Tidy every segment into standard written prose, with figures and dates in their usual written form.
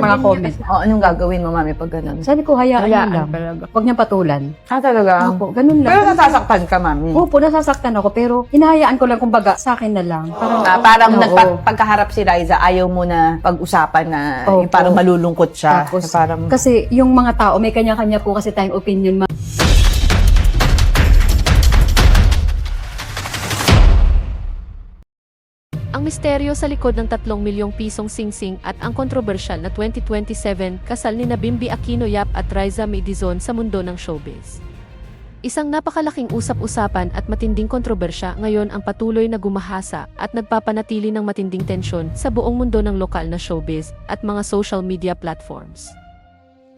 Mga comment. Anong gagawin mo, mami, pag ganun? Sabi ko, hayaan Hayaan lang. talaga. Huwag niyang patulan. Talaga? Opo, ganun lang. Pero nasasaktan ka, mami. Opo, nasasaktan ako, pero hinahayaan ko lang, kumbaga, sa akin na lang. Parang oo. pagkaharap si Liza, ayaw mo na pag-usapan na Opo. yung parang malulungkot siya. Tapos, Parang, kasi yung mga tao, may kanya-kanya po kasi tayong opinion. Ang misteryo sa likod ng 3 milyong pisong singsing at ang kontrobersyal na 2027 kasal ni Bimby Aquino Yap at Riza Medizon sa mundo ng showbiz. Isang napakalaking usap-usapan at matinding kontrobersya ngayon ang patuloy na gumahasa at nagpapanatili ng matinding tensyon sa buong mundo ng lokal na showbiz at mga social media platforms.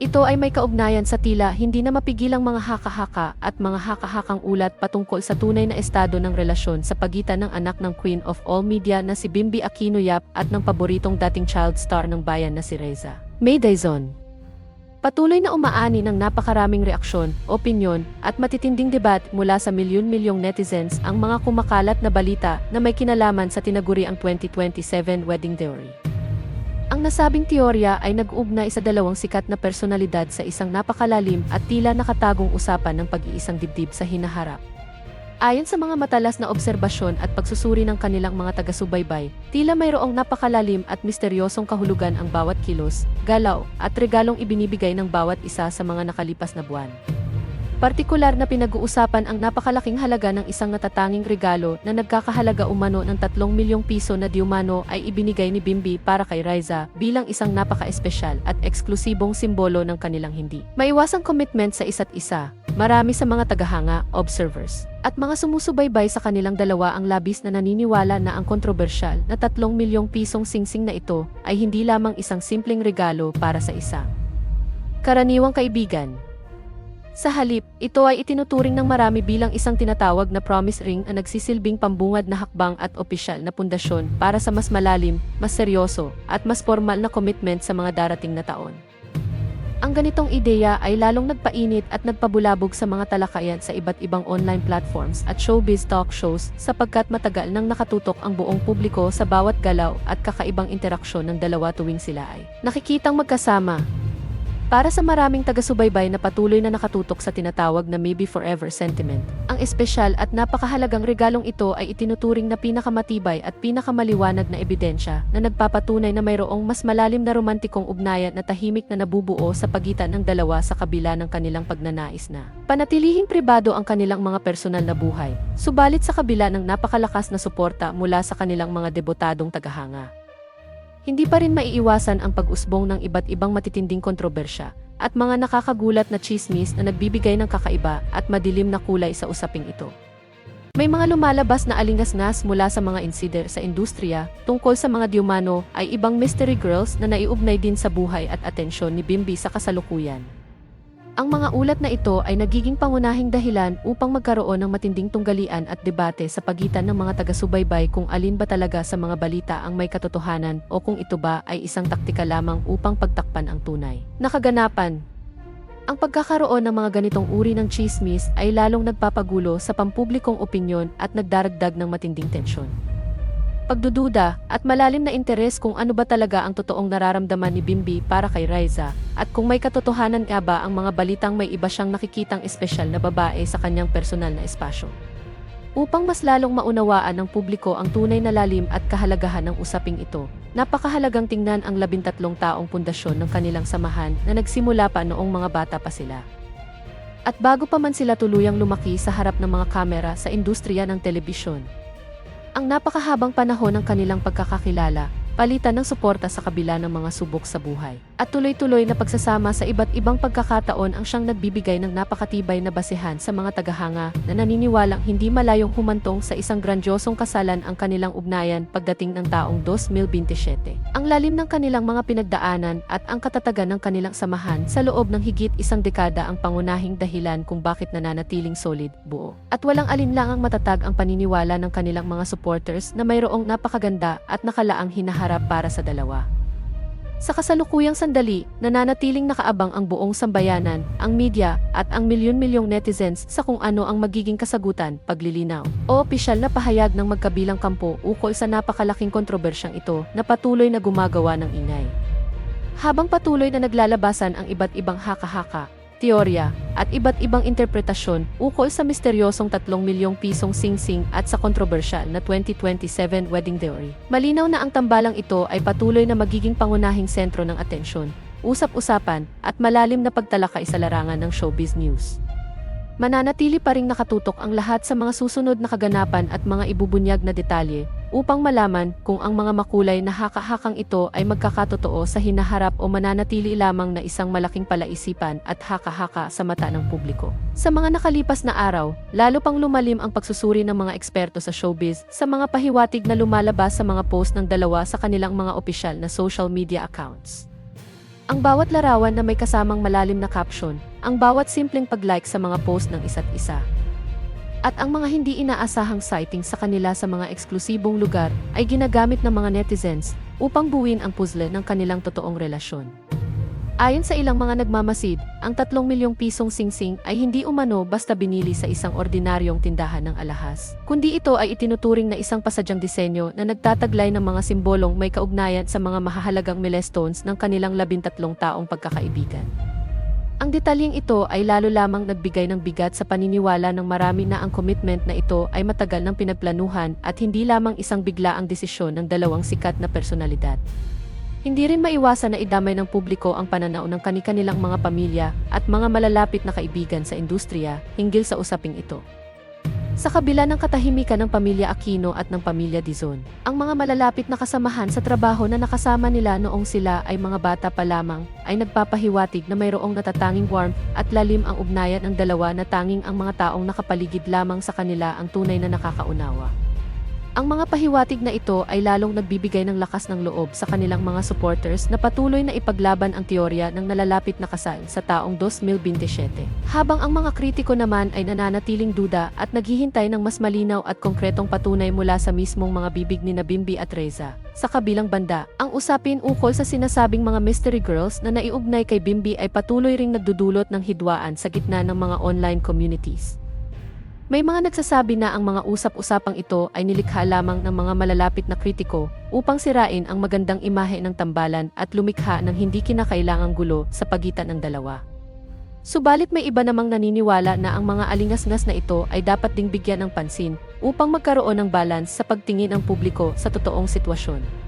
Ito ay may kaugnayan sa tila hindi na mapigilang mga haka-haka at mga haka-hakang ulat patungkol sa tunay na estado ng relasyon sa pagitan ng anak ng Queen of All Media na si Bimby Aquino Yap at ng paboritong dating child star ng bayan na si Riza Medizon. Patuloy na umaani ng napakaraming reaksyon, opinyon, at matitinding debat mula sa milyon-milyong netizens ang mga kumakalat na balita na may kinalaman sa tinaguriang 2027 wedding theory. Ang nasabing teorya ay nag-uugnay sa dalawang sikat na personalidad sa isang napakalalim at tila nakatagong usapan ng pag-iisang dibdib sa hinaharap. Ayon sa mga matalas na obserbasyon at pagsusuri ng kanilang mga taga-subaybay, tila mayroong napakalalim at misteryosong kahulugan ang bawat kilos, galaw, at regalong ibinibigay ng bawat isa sa mga nakalipas na buwan. Partikular na pinag-uusapan ang napakalaking halaga ng isang natatanging regalo na nagkakahalaga umano ng 3 milyong piso na diumano ay ibinigay ni Bimby para kay Riza bilang isang napaka-espesyal at eksklusibong simbolo ng kanilang hindi maiwasang commitment sa isa't isa. Marami sa mga tagahanga, observers, at mga sumusubaybay sa kanilang dalawa ang labis na naniniwala na ang kontrobersyal na 3 milyong pisong singsing na ito ay hindi lamang isang simpleng regalo para sa isa karaniwang kaibigan. Sa halip, ito ay itinuturing ng marami bilang isang tinatawag na promise ring na nagsisilbing pambungad na hakbang at opisyal na pundasyon para sa mas malalim, mas seryoso, at mas formal na commitment sa mga darating na taon. Ang ganitong ideya ay lalong nagpainit at nagpabulabog sa mga talakayan sa iba't ibang online platforms at showbiz talk shows sapagkat matagal nang nakatutok ang buong publiko sa bawat galaw at kakaibang interaksyon ng dalawa tuwing sila ay nakikitang magkasama. Para sa maraming taga-subaybay na patuloy na nakatutok sa tinatawag na maybe forever sentiment, ang espesyal at napakahalagang regalong ito ay itinuturing na pinakamatibay at pinakamaliwanag na ebidensya na nagpapatunay na mayroong mas malalim na romantikong ugnayan na tahimik na nabubuo sa pagitan ng dalawa sa kabila ng kanilang pagnanais na panatilihing pribado ang kanilang mga personal na buhay, subalit sa kabila ng napakalakas na suporta mula sa kanilang mga debotadong tagahanga. Hindi pa rin maiiwasan ang pag-usbong ng iba't ibang matitinding kontrobersya at mga nakakagulat na tsismis na nagbibigay ng kakaiba at madilim na kulay sa usaping ito. May mga lumalabas na alingas-ngas mula sa mga insider sa industriya tungkol sa mga diumano ay ibang mystery girls na naiugnay din sa buhay at atensyon ni Bimby sa kasalukuyan. Ang mga ulat na ito ay nagiging pangunahing dahilan upang magkaroon ng matinding tunggalian at debate sa pagitan ng mga taga-subaybay kung alin ba talaga sa mga balita ang may katotohanan o kung ito ba ay isang taktika lamang upang pagtakpan ang tunay na kaganapan. Ang pagkakaroon ng mga ganitong uri ng tsismis ay lalong nagpapagulo sa pampublikong opinyon at nagdaragdag ng matinding tensyon, pagdududa, at malalim na interes kung ano ba talaga ang totoong nararamdaman ni Bimby para kay Riza, at kung may katotohanan nga ba ang mga balitang may iba siyang nakikitang espesyal na babae sa kanyang personal na espasyo. Upang mas lalong maunawaan ng publiko ang tunay na lalim at kahalagahan ng usaping ito, napakahalagang tingnan ang 13 taong pundasyon ng kanilang samahan na nagsimula pa noong mga bata pa sila. At bago pa man sila tuluyang lumaki sa harap ng mga kamera sa industriya ng telebisyon. Ang napakahabang panahon ng kanilang pagkakakilala, palitan ng suporta sa kabila ng mga subok sa buhay, at tuloy-tuloy na pagsasama sa iba't ibang pagkakataon ang siyang nagbibigay ng napakatibay na basehan sa mga tagahanga na naniniwalang hindi malayong humantong sa isang grandiosong kasalan ang kanilang ugnayan pagdating ng taong 2027. Ang lalim ng kanilang mga pinagdaanan at ang katatagan ng kanilang samahan sa loob ng higit isang dekada ang pangunahing dahilan kung bakit nananatiling solid, buo, at walang alinlangang matatag ang paniniwala ng kanilang mga supporters na mayroong napakaganda at nakalaang hinaharap para sa dalawa. Sa kasalukuyang sandali, nananatiling nakaabang ang buong sambayanan, ang media, at ang milyon-milyong netizens sa kung ano ang magiging kasagutan, paglilinaw, o opisyal na pahayag ng magkabilang kampo ukol sa napakalaking kontrobersyang ito na patuloy na gumagawa ng ingay. Habang patuloy na naglalabasan ang iba't ibang haka-haka, teorya, at iba't ibang interpretasyon ukol sa misteryosong 3 milyong pisong singsing at sa kontrobersyal na 2027 wedding dowry. Malinaw na ang tambalang ito ay patuloy na magiging pangunahing sentro ng atensyon, usap-usapan, at malalim na pagtalakay sa larangan ng showbiz news. Mananatili pa ring nakatutok ang lahat sa mga susunod na kaganapan at mga ibubunyag na detalye upang malaman kung ang mga makulay na haka-hakang ito ay magkakatotoo sa hinaharap o mananatili lamang na isang malaking palaisipan at haka-haka sa mata ng publiko. Sa mga nakalipas na araw, lalo pang lumalim ang pagsusuri ng mga eksperto sa showbiz sa mga pahiwatig na lumalabas sa mga post ng dalawa sa kanilang mga opisyal na social media accounts. Ang bawat larawan na may kasamang malalim na caption, ang bawat simpleng pag-like sa mga post ng isa't isa, at ang mga hindi inaasahang sighting sa kanila sa mga eksklusibong lugar ay ginagamit ng mga netizens upang buuin ang puzzle ng kanilang totoong relasyon. Ayon sa ilang mga nagmamasid, ang 3 milyong pisong singsing ay hindi umano basta binili sa isang ordinaryong tindahan ng alahas, kundi ito ay itinuturing na isang pasadyang disenyo na nagtataglay ng mga simbolong may kaugnayan sa mga mahahalagang milestones ng kanilang 13 taong pagkakaibigan. Ang detalyeng ito ay lalo lamang nagbigay ng bigat sa paniniwala ng marami na ang commitment na ito ay matagal ng pinagplanuhan at hindi lamang isang biglaang desisyon ng dalawang sikat na personalidad. Hindi rin maiwasan na idamay ng publiko ang pananaw ng kani-kanilang mga pamilya at mga malalapit na kaibigan sa industriya hinggil sa usaping ito. Sa kabila ng katahimikan ng pamilya Aquino at ng pamilya Dizon, ang mga malalapit na kasamahan sa trabaho na nakasama nila noong sila ay mga bata pa lamang ay nagpapahiwatig na mayroong natatanging warmth at lalim ang ugnayan ng dalawa na tanging ang mga taong nakapaligid lamang sa kanila ang tunay na nakakaunawa. Ang mga pahiwatig na ito ay lalong nagbibigay ng lakas ng loob sa kanilang mga supporters na patuloy na ipaglaban ang teorya ng nalalapit na kasal sa taong 2027. Habang ang mga kritiko naman ay nananatiling duda at naghihintay ng mas malinaw at konkretong patunay mula sa mismong mga bibig ni Bimby at Reza. Sa kabilang banda, ang usapin ukol sa sinasabing mga mystery girls na naiugnay kay Bimby ay patuloy ring nagdudulot ng hidwaan sa gitna ng mga online communities. May mga nagsasabi na ang mga usap-usapang ito ay nilikha lamang ng mga malalapit na kritiko upang sirain ang magandang imahe ng tambalan at lumikha ng hindi kinakailangang gulo sa pagitan ng dalawa. Subalit may iba namang naniniwala na ang mga alingas-ngas na ito ay dapat ding bigyan ng pansin upang magkaroon ng balance sa pagtingin ng publiko sa totoong sitwasyon.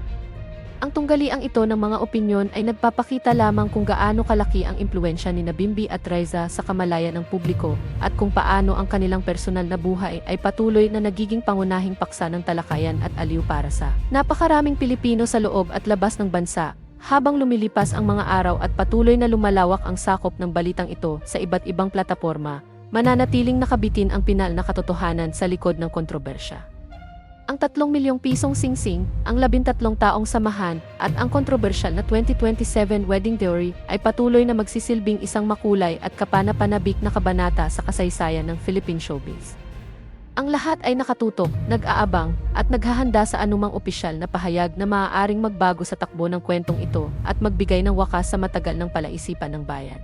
Ang tunggaliang ito ng mga opinyon ay nagpapakita lamang kung gaano kalaki ang impluwensya ni Bimby at Reza sa kamalayan ng publiko at kung paano ang kanilang personal na buhay ay patuloy na nagiging pangunahing paksa ng talakayan at aliw para sa napakaraming Pilipino sa loob at labas ng bansa. Habang lumilipas ang mga araw at patuloy na lumalawak ang sakop ng balitang ito sa iba't ibang plataporma, mananatiling nakabitin ang pinal na katotohanan sa likod ng kontrobersya. Ang 3 milyong pisong singsing, ang 13 taong samahan, at ang kontrobersyal na 2027 wedding dowry ay patuloy na magsisilbing isang makulay at kapana-panabik na kabanata sa kasaysayan ng Philippine showbiz. Ang lahat ay nakatutok, nag-aabang, at naghahanda sa anumang opisyal na pahayag na maaaring magbago sa takbo ng kwentong ito at magbigay ng wakas sa matagal ng palaisipan ng bayan.